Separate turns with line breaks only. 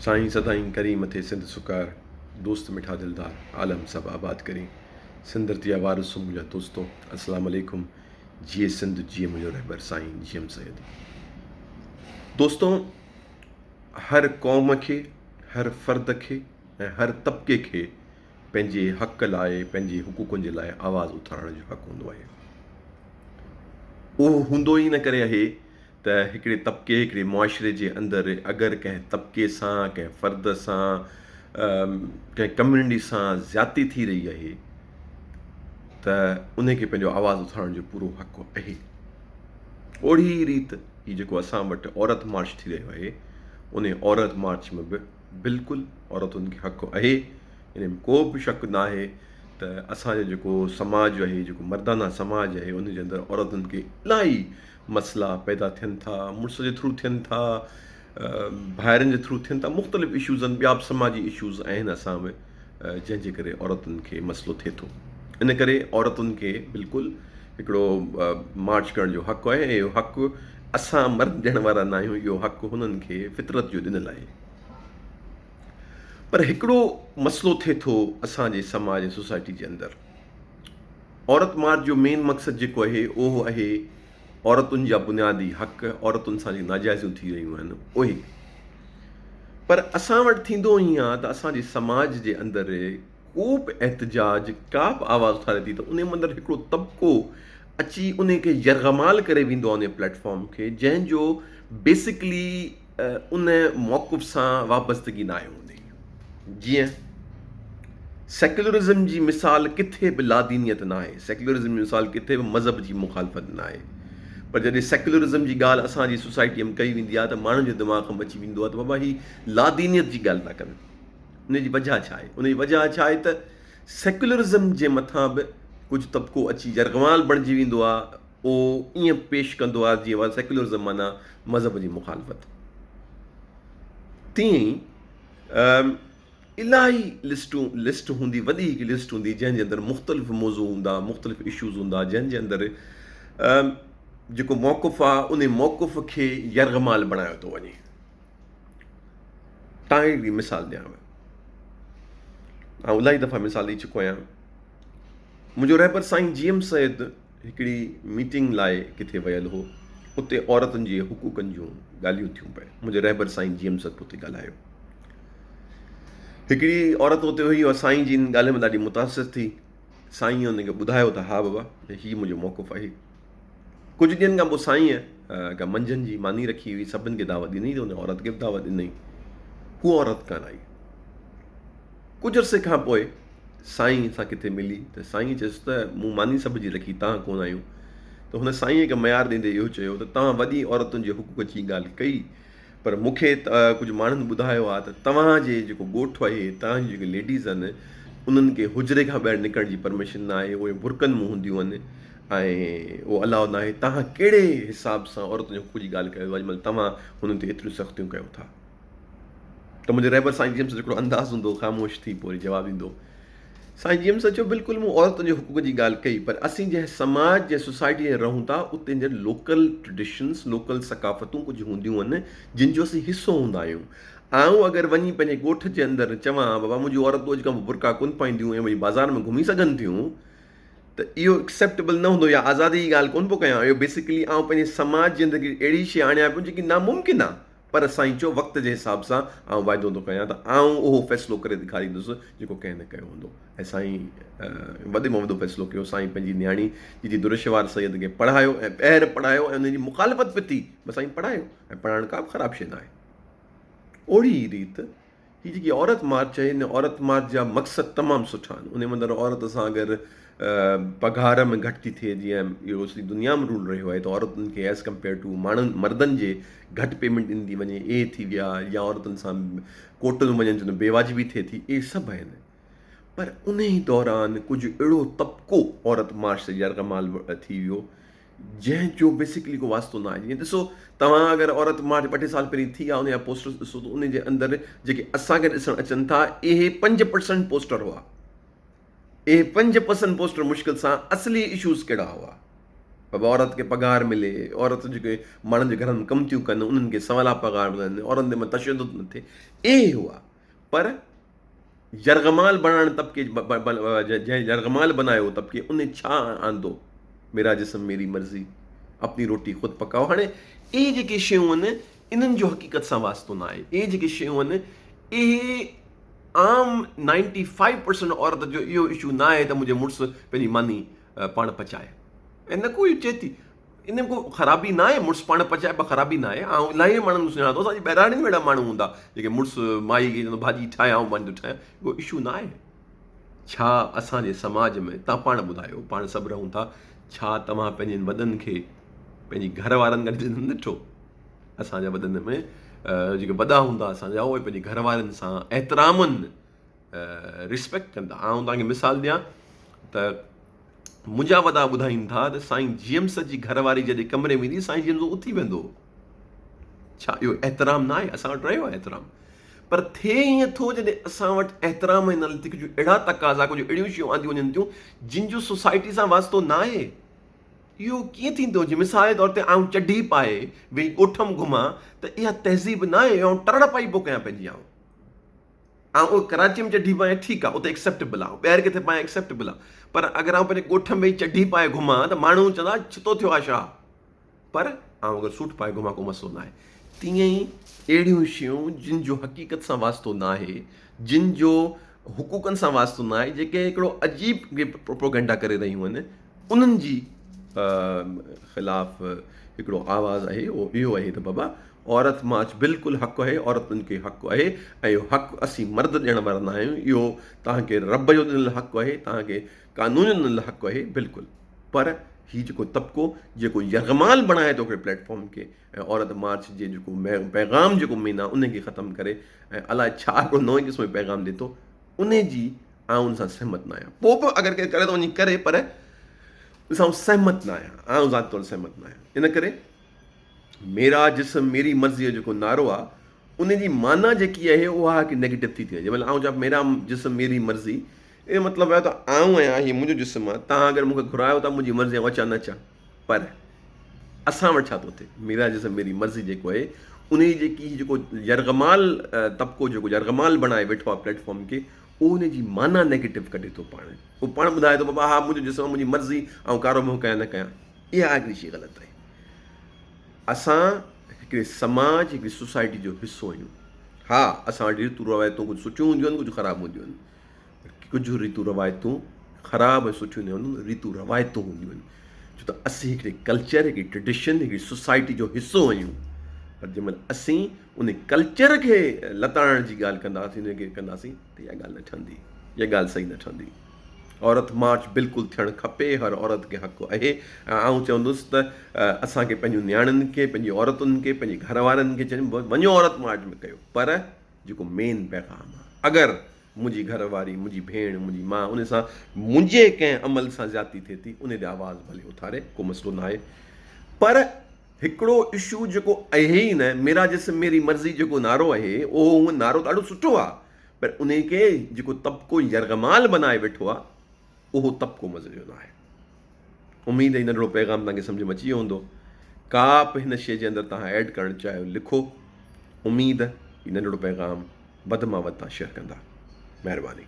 साईं सदाईं करी मथे सिंध सुकार, दोस्त मिठा दिलदार, आलम सब आबाद करी। सिंधरतिया वारिस मुंहिंजा दोस्तो, अस्सलाम वालेकुम। जिए सिंध जिए मुंहिंजो रहबर साईं जीएम सैयदी। दोस्तों, हर क़ौम खे, हर फ़र्द खे ऐं हर तबिके खे पंहिंजे हक़ लाइ, पंहिंजे हुक़ूक़नि जे लाइ आवाज़ु उथारण जो हक़ हूंदो आहे। उहो हूंदो ई इन करे आहे त हिकिड़े तबिके, हिकिड़े मुआशिरे जे अंदरि अगरि कंहिं तबिके सां, कंहिं फ़र्द सां, कंहिं कम्यूनिटी सां ज़्यादती थी रही आहे त उनखे पंहिंजो आवाज़ु उथारण जो पूरो हक़ु आहे। ओड़ी रीति हीउ जेको असां वटि औरत मार्च थी रहियो आहे, उन औरत मार्च में बि बिल्कुलु औरतुनि खे हक़ु आहे। इन में को बि शक न आहे त असांजो जेको समाज आहे, जेको मर्दाना समाज आहे, उन जे अंदरि औरतुनि खे इलाही मसइला पैदा थियनि था, मुड़ुस जे थ्रू थियनि था, भाइरनि जे थ्रू थियनि था, मुख़्तलिफ़ इशूज़ आहिनि, ॿिया बि समाजी इशूज़ आहिनि असां में, जंहिंजे करे औरतुनि खे मसइलो थिए थो। इन करे औरतुनि खे बिल्कुलु हिकिड़ो मार्च करण जो हक़ु आहे ऐं इहो हक़ु असां मर्द ॾियण वारा न आहियूं, इहो हक़ु हुननि खे फितरत जो ॾिनल आहे। पर हिकिड़ो मसइलो थिए थो असांजे समाज ऐं सोसाइटी जे अंदरि। औरत मार्च जो मेन मक़सदु जेको आहे उहो आहे औरतुनि जा बुनियादी हक़, औरतुनि सां जेके नाजाइज़ियूं थी रहियूं आहिनि उहे। पर असां वटि थींदो ईअं आहे त असांजे समाज जे अंदरि को बि एहतिजाज, का बि आवाज़ु उथारे थी त उन मंदरु हिकिड़ो तबिको अची उन खे यरगमाल करे वेंदो आहे उन प्लेटफॉर्म खे, जंहिंजो बेसिकली उन मौक़ुफ़ सां वाबस्तगी न आहे हूंदी। जीअं सेक्युलरिज़म जी मिसाल किथे बि लादीनियत न आहे, सेक्युलरिज़म जी मिसाल किथे बि मज़हब जी मुखालफ़त न आहे। पर जॾहिं सेक्युलरिज़म जी ॻाल्हि असांजी सोसाइटीअ में कई वेंदी आहे त माण्हुनि जे दिमाग़ में अची वेंदो आहे त बाबा ही लादीनियत जी ॻाल्हि था कनि। उनजी वजह छा आहे? उनजी वजह छा आहे त सेक्युलरिज़म जे मथां बि कुझु तबिको अची यरगमाल बणिजी वेंदो आहे, उहो ईअं पेश कंदो आहे जीअं सेक्युलरिज़म माना मज़हब जी मुखालफ़त। तीअं ई इलाही लिस्ट हूंदी, वॾी हिकु लिस्ट हूंदी जंहिंजे अंदरि मुख़्तलिफ़ मौज़ू हूंदा, मुख़्तलिफ़ इशूज़ हूंदा, जंहिंजे अंदरि जेको मौक़ुफ़ आहे उन मौक़ुफ़ खे यरगमाल बणायो थो वञे। तव्हांखे हिकिड़ी मिसाल ॾियांव, इलाही दफ़ा मिसाल ॾेई चुको आहियां। मुंहिंजो रहबर साईं जीएम सैयद हिकिड़ी मीटिंग लाइ किथे वियल हो, उते औरतुनि जे हुक़ूक़नि जूं ॻाल्हियूं थियूं पिए। मुंहिंजो रहबर साईं जीएम सैयद उते ॻाल्हायो। हिकिड़ी औरत उते हुई, और साईं जी इन ॻाल्हि में ॾाढी मुतासिर थी। साईं हुनखे ॿुधायो त हा बाबा, हीउ मुंहिंजो मौक़ुफ़ आहे। कुझु ॾींहंनि खां पोइ साईं का मंझंदि जी मानी रखी हुई, सभिनि खे दावत ॾिनी त हुन औरत खे बि दावत ॾिनई। हूअ औरत कान आई। कुझु अरसे खां पोइ साईं सां किथे मिली त साईं चयसि त मूं मानी सभ जी रखी, तव्हां कोन आहियो। त हुन साईं खे मयार ॾींदे इहो चयो त तव्हां वॾी औरतुनि जे हुक़ूक़ जी ॻाल्हि कई, पर मूंखे कुझु माण्हुनि ॿुधायो आहे त तव्हांजे जेको ॻोठु आहे, तव्हांजी जेके लेडीज़ आहिनि, उन्हनि खे हुजरे खां ॿाहिरि निकिरण जी परमिशन न आहे, उहे बुरकनि में हूंदियूं आहिनि ऐं उहो अलाउ न आहे। तव्हां कहिड़े हिसाब सां औरतुनि जे हुक़ूक़ जी ॻाल्हि कयो, अॼुमहिल तव्हां हुननि ते एतिरियूं सख़्तियूं कयो था? त मुंहिंजे रहबर साईं जीएम सां हिकिड़ो अंदाज़ हूंदो, ख़ामोश थी पोइ जवाबु ॾींदो। साईं जीएम सां चयो, बिल्कुलु मूं औरतुनि जे हुक़ूक़ जी ॻाल्हि कई, पर असीं जंहिं समाज, जंहिं सोसाइटी में रहूं था, उते जे लोकल ट्रेडिशन्स, लोकल सकाफ़तूं कुझु हूंदियूं आहिनि जिन जो असीं हिसो हूंदा आहियूं। आऊं अगरि वञी पंहिंजे ॻोठ जे अंदरि चवां बाबा मुंहिंजूं औरतूं अॼु खां पोइ बुरका कोन पाईंदियूं ऐं वञी बाज़ार में घुमी सघनि थियूं, त इहो एक्सेप्टेबल न हूंदो, या आज़ादी जी ॻाल्हि कोन पियो कयां। इहो बेसिकली आउं पंहिंजे समाज जे अंदरि अहिड़ी शइ आणियां पियो जेकी नामुमकिन आहे, पर साईं चयो वक़्त जे हिसाब सां आउं वाइदो थो कयां त आउं उहो फ़ैसिलो करे ॾेखारींदुसि जेको कंहिं न कयो हूंदो। ऐं साईं वॾे में वॾो फ़ैसिलो कयो। साईं पंहिंजी न्याणी जी दुरुशवार सैयद खे पढ़ायो ऐं ॿाहिरि पढ़ायो ऐं उनजी मुखालफ़त बि थी, बसि साईं पढ़ायो, ऐं पढ़ाइण का बि ख़राबु शइ न आहे। ओड़ी रीति हीअ जेकी औरत मार्च आहे, हिन औरत मार्च जा मक़सदु तमामु सुठा आहिनि। उन मंदरु औरत सां अगरि पघार में घटि थी थिए, जीअं इहो सॼी दुनिया में रूल रहियो आहे, त औरतुनि खे एज़ कम्पेयर टू मर्दनि जे घटि पेमेंट ॾींदी वञे, ए थी विया, या औरतुनि सां कोर्ट में वञनि त बेवाजिबी थिए थी, इहे सभु आहिनि। पर उन ई दौरान कुझु अहिड़ो तबिको औरत मार्च से यरगमाल थी वियो जंहिंजो बेसिकली को वास्तो न आहे। जीअं ॾिसो, तव्हां अगरि औरत मार्च 2 साल पहिरीं थी आहे, उनजा पोस्टर ॾिसो त उन जे अंदरि जेके असांखे ॾिसणु अचनि था, इहे 5% पोस्टर हुआ। इहे 5% पोस्टर मुश्किल सां असली इशूज़ कहिड़ा हुआ। बाबा औरत खे पघार मिले, औरत जेके माण्हुनि जे घर में कमु थियूं कनि उन्हनि खे सवला पघार मिलनि, औरतुनि ते में तशदुद न थिए, इहे हुआ। पर यरगमाल बणाइण तबिके जंहिं यरगमाल बनायो तबिके उन छा आंदो, मेरा जिस्म मेरी मर्ज़ी, अपनी रोटी ख़ुदि पकाओ। हाणे इहे जेके शयूं आहिनि इन्हनि जो हक़ीक़त सां वास्तो न आहे। इहे जेके शयूं आहिनि इहे आम 95% औरत जो इहो इशू न आहे त मुंहिंजे मुड़ुसु पंहिंजी मानी पाण पचाए, ऐं न कोई चए थी इन में को ख़राबी न आहे, मुड़ुसु पाण पचाए पर ख़राबी न आहे। ऐं इलाही माण्हुनि खे सुञाणा थो, असांजी बहिराणे में अहिड़ा माण्हू हूंदा जेके मुड़ुसु माई खे चवंदो भाॼी ठाहियां ऐं मां ठाहियां, उहो इशू न आहे। छा असांजे समाज में, तव्हां पाण ॿुधायो, पाण सभु रहूं था, छा तव्हां पंहिंजनि वॾनि खे पंहिंजी घर वारनि गॾु ॾिठो? असांजा वॾनि में जेके वॾा हूंदा असांजा, उहे पंहिंजे घर वारनि सां एतिरामनि रिस्पेक्ट कंदा। आउं तव्हांखे मिसाल ॾियां त मुंहिंजा वॾा ॿुधाईनि था त साईं जेम्स जी घरवारी जॾहिं कमरे में ईंदी, साईं जेम्स उथी वेंदो। छा इहो एतिराम न आहे? असां वटि रहियो आहे एतिराम, पर थिए ईअं थो जॾहिं असां वटि एतिराम जे नाले ते कुझु अहिड़ा तक़ाज़ा, कुझु अहिड़ियूं शयूं आंदियूं वञनि थियूं जिन जो सोसाइटी सां वास्तो न आहे। इहो कीअं थींदो? जीअं मिसाल जे तौर ते आउं चढी पाए वेही ॻोठम घुमां त इहा तहज़ीब न आहे, ऐं टड़ पाई पोइ कयां पंहिंजी ऐं उहो कराची में चढी पाए ठीकु आहे, उते एक्सेप्टेबल आहे, ॿाहिरि किथे पाए एक्सेप्टेबल आहे। पर अगरि आउं पंहिंजे ॻोठ में वेही चढी पाए घुमां त माण्हू चवंदा छितो थियो आहे छा? पर आउं अगरि सूट पाए घुमां को मसइलो न आहे। तीअं ई अहिड़ियूं शयूं जिन जो हक़ीक़त सां वास्तो न आहे, जिन जो हुक़ूक़नि सां वास्तो न आहे, जेके हिकिड़ो अजीब प्रोपेगेंडा करे रहियूं आहिनि, उन्हनि जी ख़िलाफ़ हिकिड़ो आवाज़ु आहे, उहो इहो आहे त बाबा औरत मां बिल्कुलु हक़ु आहे, औरतुनि खे हक़ु आहे, ऐं इहो हक़ु असीं मर्द ॾियण वारा न आहियूं। इहो तव्हांखे रब जो ॾिनल हक़ु आहे, तव्हांखे कानून जो ॾिनल हक़ु आहे, बिल्कुलु। पर हीउ जेको तबिको जेको यरगमाल बणाए थो हिकिड़े प्लेटफॉर्म खे, ऐं औरत मार्च जे जेको पैगाम जेको मेन आहे उनखे ख़तमु करे ऐं अलाए छा हिकिड़ो नओं क़िस्म जो पैगाम ॾिए थो, उन जी आउं उन सां सहमत न आहियां। पोइ बि अगरि केरु करे थो वञी करे, पर ॾिसां सहमत न आहियां, आउं ज़ाती तौरु सहमत न आहियां। इन करे मेरा जिस्म मेरी मर्ज़ी जो जेको नारो आहे, उन जी माना जेकी आहे उहा हिकु नेगेटिव थी थिए। जंहिंमहिल आउं चवां मेरा जिस्म मेरी मर्ज़ी, इहो मतिलबु आहे त आउं आहियां, हीअ मुंहिंजो जिस्म आहे, तव्हां अगरि मूंखे घुरायो था मुंहिंजी मर्ज़ी आउं अचां न अचां। पर असां वटि छा थो थिए? मेरा जिस्म मेरी मर्ज़ी जेको आहे, उन जी जेको यरगमाल तबिको जेको यरगमाल बणाए वेठो आहे प्लेटफॉर्म खे, उहो उन जी माना नेगेटिव कढे थो। उहो पाण ॿुधाए थो बाबा हा मुंहिंजो जिस्म मुंहिंजी मर्ज़ी, ऐं कारो मुंहुं कयां न कयां। इहा हिकिड़ी शइ ग़लति आहे। असां हिकिड़े समाज, हिकिड़ी सोसाइटी जो हिसो आहियूं। हा, असां वटि रीतियूं रवायतूं कुझु सुठियूं हूंदियूं आहिनि, कुझु ख़राबु हूंदियूं आहिनि। कुझु रीतियूं रवायतूं ख़राबु ऐं सुठियूं न हूंदियूं आहिनि, रीतियूं रवायतूं हूंदियूं आहिनि, छो त असीं हिकिड़े कल्चर, हिकिड़ी ट्रेडिशन, हिकिड़ी सोसाइटी जो हिसो आहियूं। पर जंहिंमहिल असीं उन कल्चर खे लताइण जी ॻाल्हि कंदासीं, उनखे कंदासीं, त इहा ॻाल्हि न ठहंदी, इहा ॻाल्हि सही न ठहंदी। औरत मार्च बिल्कुलु थियणु खपे, हर औरत खे हक़ु आहे। ऐं आउं चवंदुसि त असांखे पंहिंजूं नियाणियुनि खे, पंहिंजी औरतुनि खे, पंहिंजे घर वारनि खे चवनि वञो औरत मार्च में कयो, पर जेको मेन पैगाम आहे, अगरि मुंहिंजी घरवारी, मुंहिंजी भेण, मुंहिंजी माउ उन सां मुंहिंजे कंहिं अमल सां ज़्यादती थिए थी, उन ते आवाज़ु भले उथारे, को मसइलो न आहे। पर हिकिड़ो इशू जेको आहे ई न, मेरा जिस्म मेरी मर्ज़ी जेको नारो आहे, उहो नारो ॾाढो सुठो आहे, पर उन खे जेको तबिको यरगमाल बनाए वेठो आहे, उहो तबिको मज़े जो न आहे। उमेदु आहे नंढिड़ो पैगाम तव्हांखे सम्झ में अची वियो हूंदो। का बि हिन शइ जे अंदरि तव्हां ऐड करणु चाहियो लिखो। उमेदु हीउ नंढिड़ो पैगाम वधि मां वधि तव्हां शेयर कंदा। महिरबानी।